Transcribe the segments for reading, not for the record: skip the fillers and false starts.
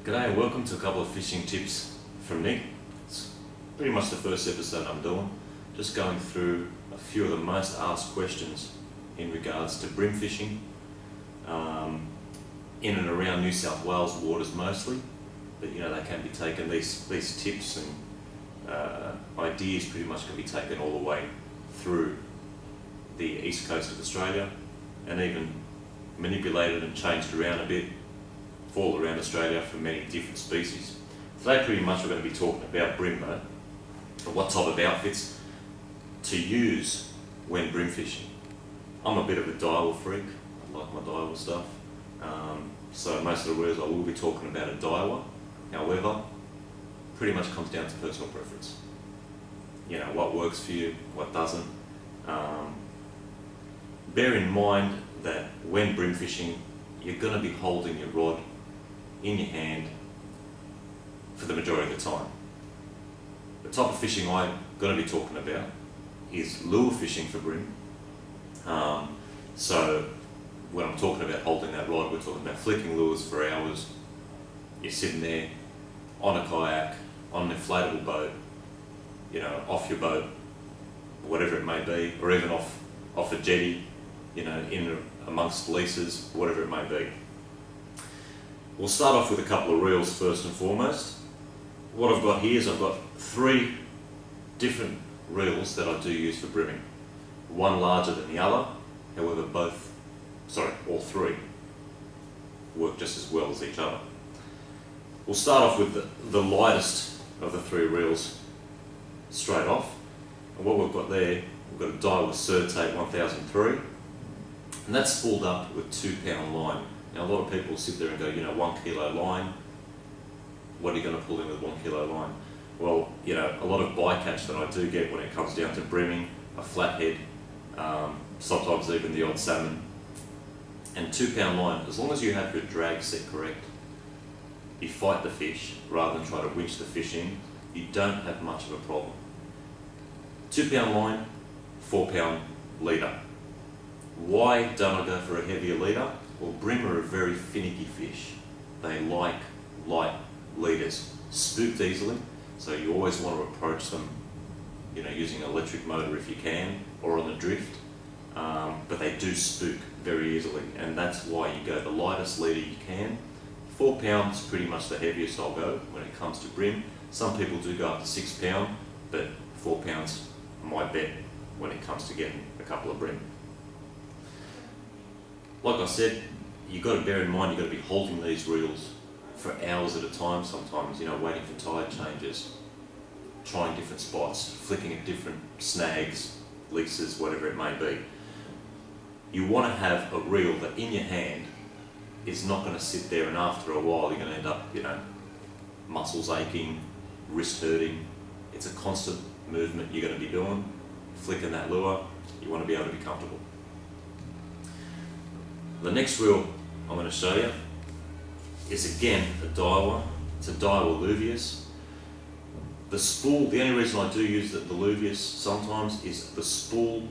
G'day and welcome to a couple of fishing tips from Nick. It's pretty much the first episode I'm doing, just going through a few of the most asked questions in regards to bream fishing in and around New South Wales waters mostly, but you know they can be taken, these tips and ideas pretty much can be taken all the way through the east coast of Australia and even manipulated and changed around a bit all around Australia for many different species. Today pretty much we're going to be talking about bream though, and what type of outfits to use when bream fishing. I'm a bit of a Daiwa freak, I like my Daiwa stuff, so most of the words I will be talking about a Daiwa. However, pretty much comes down to personal preference. You know, what works for you, what doesn't. Bear in mind that when bream fishing, you're going to be holding your rod in your hand for the majority of the time. The type of fishing I'm going to be talking about is lure fishing for bream. So when I'm talking about holding that rod, we're talking about flicking lures for hours. You're sitting there on a kayak, on an inflatable boat, you know, off your boat, whatever it may be, or even off a jetty, you know, in amongst leases, whatever it may be. We'll start off with a couple of reels first and foremost. What I've got here is I've got 3 different reels that I do use for brimming. One larger than the other, however all 3 work just as well as each other. We'll start off with the lightest of the 3 reels straight off. And what we've got there, we've got a Daiwa Certate 1003. And that's spooled up with 2-pound line. Now a lot of people sit there and go, you know, 1 kilo line, what are you going to pull in with 1 kilo line? Well, you know, a lot of bycatch that I do get when it comes down to brimming, a flathead, sometimes even the odd salmon, and 2-pound line, as long as you have your drag set correct, you fight the fish rather than try to winch the fish in, you don't have much of a problem. 2-pound line, 4-pound leader. Why don't I go for a heavier leader? Well, bream are a very finicky fish. They like light leaders, spooked easily, so you always want to approach them, you know, using an electric motor if you can, or on the drift, but they do spook very easily, and that's why you go the lightest leader you can. 4 pounds is pretty much the heaviest I'll go when it comes to bream. Some people do go up to 6 pound, but 4 pounds my bet when it comes to getting a couple of bream. Like I said, you've got to bear in mind you've got to be holding these reels for hours at a time sometimes, you know, waiting for tide changes, trying different spots, flicking at different snags, leases, whatever it may be. You want to have a reel that in your hand is not going to sit there and after a while you're going to end up, you know, muscles aching, wrist hurting. It's a constant movement you're going to be doing, flicking that lure, you want to be able to be comfortable. The next reel I'm going to show you is again a Daiwa. It's a Daiwa Luvius. The spool, the only reason I do use the Luvius sometimes is the spool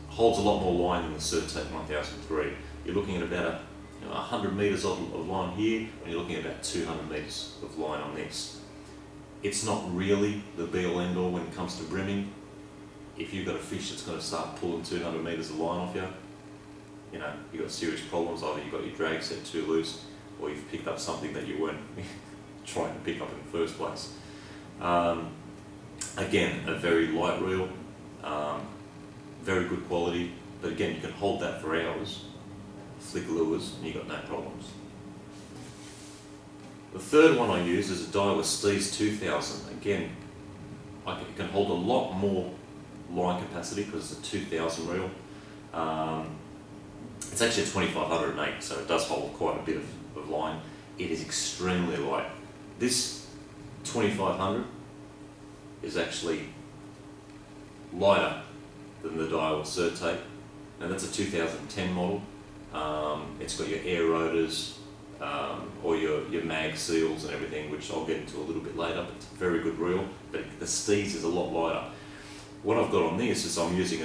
holds a lot more line than the Certate 1003. You're looking at about 100 metres of line here, and you're looking at about 200 metres of line on this. It's not really the be-all end-all when it comes to brimming. If you've got a fish that's going to start pulling 200 metres of line off you, you know, you've got serious problems. Either you've got your drag set too loose, or you've picked up something that you weren't trying to pick up in the first place. Again, a very light reel, very good quality, but again, you can hold that for hours, flick lures, and you've got no problems. The third one I use is a Daiwa Sais 2000. Again, it can hold a lot more line capacity because it's a 2000 reel. It's actually a 2508, so it does hold quite a bit of line. It is extremely light. This 2500 is actually lighter than the Daiwa Certate. Now that's a 2010 model. It's got your air rotors, or your mag seals and everything, which I'll get into a little bit later, but it's a very good reel, but the Sais is a lot lighter. What I've got on this is I'm using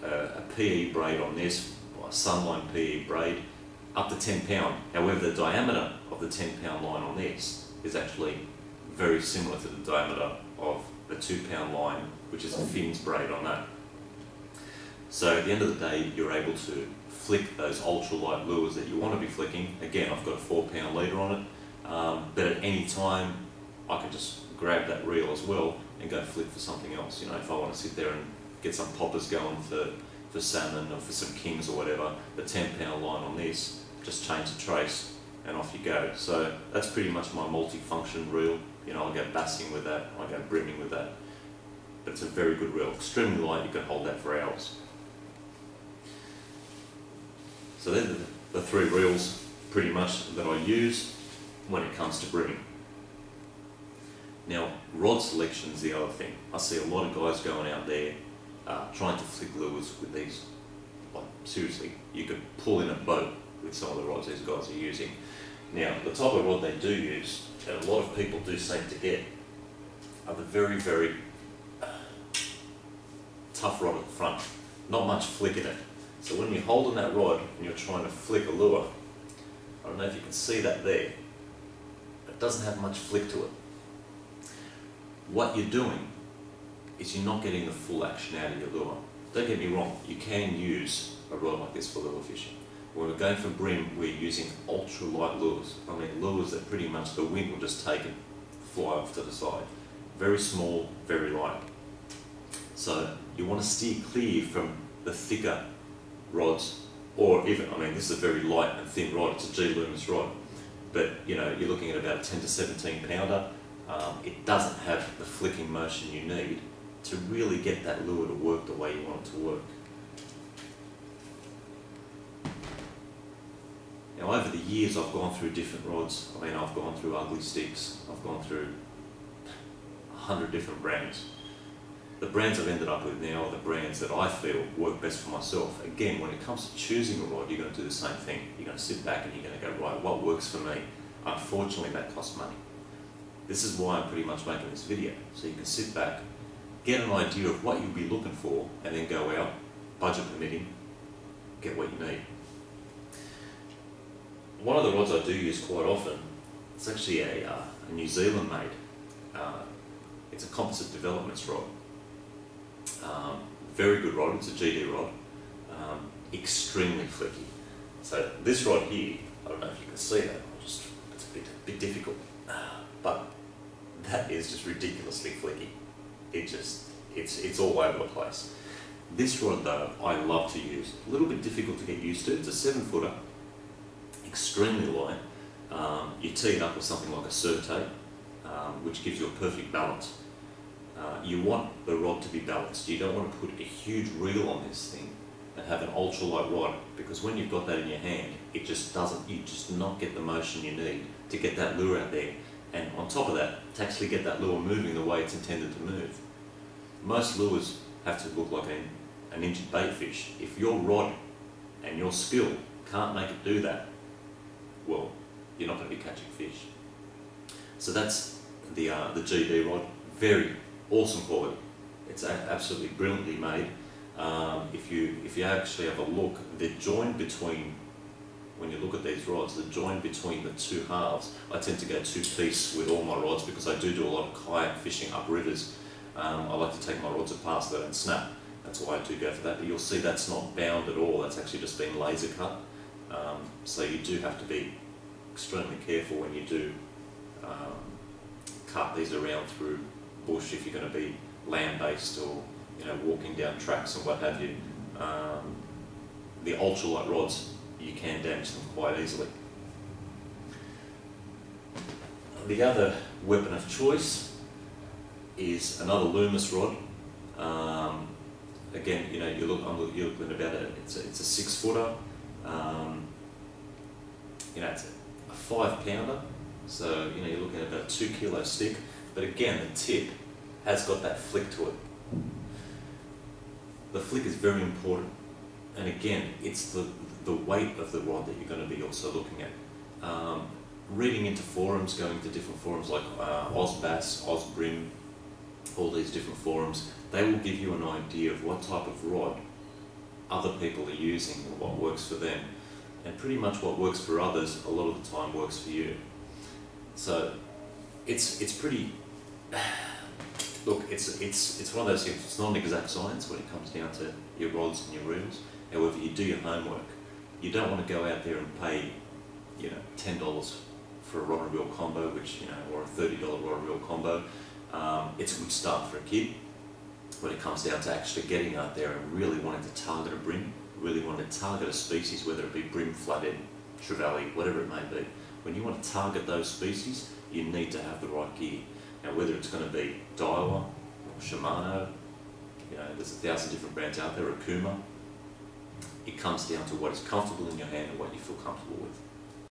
a PE braid on this, a Sunline PE braid, up to 10 pound. However, the diameter of the 10 pound line on this is actually very similar to the diameter of the 2 pound line, which is a fins braid on that. So at the end of the day, you're able to flick those ultralight lures that you want to be flicking. Again, I've got a 4 pound leader on it, but at any time I could just grab that reel as well and go flick for something else. You know, if I want to sit there and get some poppers going for salmon or for some kings or whatever, the 10 pound line on this, just change the trace and off you go. So that's pretty much my multi-function reel. You know, I'll go bassing with that, I'll go brimming with that, but it's a very good reel. Extremely light, you can hold that for hours. So they're the 3 reels pretty much that I use when it comes to brimming. Now, rod selection is the other thing. I see a lot of guys going out there trying to flick lures with these. Like, seriously, you could pull in a boat with some of the rods these guys are using. Now, the type of rod they do use, and a lot of people do seem to get, are the very, very tough rod at the front. Not much flick in it. So when you're holding that rod and you're trying to flick a lure, I don't know if you can see that there, it doesn't have much flick to it. What you're doing is you're not getting the full action out of your lure. Don't get me wrong, you can use a rod like this for lure fishing. When we're going for bream, we're using ultra-light lures. I mean, lures that pretty much the wind will just take and fly off to the side. Very small, very light. So you want to steer clear from the thicker rods, or even, I mean, this is a very light and thin rod, it's a G-Loomis rod, but you know, you're looking at about a 10 to 17 pounder. It doesn't have the flicking motion you need to really get that lure to work the way you want it to work. Now, over the years, I've gone through different rods. I mean, I've gone through ugly sticks, I've gone through 100 different brands. The brands I've ended up with now are the brands that I feel work best for myself. Again, when it comes to choosing a rod, you're going to do the same thing. You're going to sit back and you're going to go, right, what works for me? Unfortunately, that costs money. This is why I'm pretty much making this video. So you can sit back, get an idea of what you'll be looking for, and then go out, budget permitting, get what you need. One of the rods I do use quite often, it's actually a New Zealand made. It's a composite developments rod. Very good rod, it's a GD rod. Extremely flicky. So this rod here, I don't know if you can see that, it's a bit difficult, but that is just ridiculously flicky. It's all over the place. This rod though, I love to use. A little bit difficult to get used to. It's a 7-footer, extremely light. You tee it up with something like a surtape, which gives you a perfect balance. You want the rod to be balanced. You don't want to put a huge reel on this thing and have an ultralight rod, because when you've got that in your hand, it just doesn't, you just not get the motion you need to get that lure out there. And on top of that, to actually get that lure moving the way it's intended to move. Most lures have to look like an injured bait fish. If your rod and your skill can't make it do that, well, you're not going to be catching fish. So that's the GD rod. Very awesome quality. It's absolutely brilliantly made. If you actually have a look, the joint between, when you look at these rods, the joint between the two halves, I tend to go 2-piece with all my rods because I do a lot of kayak fishing up rivers. I like to take my rods apart so they don't snap. That's why I do go for that. But you'll see that's not bound at all. That's actually just been laser cut. So you do have to be extremely careful when you do cut these around through bush if you're going to be land-based or walking down tracks and what have you. The ultralight rods, you can damage them quite easily. The other weapon of choice is another Loomis rod. Again, you're looking about it. It's a 6-footer. It's a 5-pounder. So you're looking at about a 2-kilo stick. But again, the tip has got that flick to it. The flick is very important. And again, it's the weight of the rod that you're going to be also looking at. Reading into forums, going to different forums like OzBass, OzBrim, all these different forums, they will give you an idea of what type of rod other people are using and what works for them. and pretty much what works for others a lot of the time works for you. So it's pretty, look, it's one of those things. It's not an exact science when it comes down to your rods and your reels. However, you do your homework. You don't want to go out there and pay, you know, $10 for a rod and reel combo, which, you know, or a $30 rod and reel combo. It's a good start for a kid. When it comes down to actually getting out there and really wanting to target a bream, really wanting to target a species, whether it be bream, flathead, trevally, whatever it may be. When you want to target those species, you need to have the right gear. Now, whether it's going to be Daiwa or Shimano, you know, there's 1,000 different brands out there, or Akuma, it comes down to what is comfortable in your hand and what you feel comfortable with.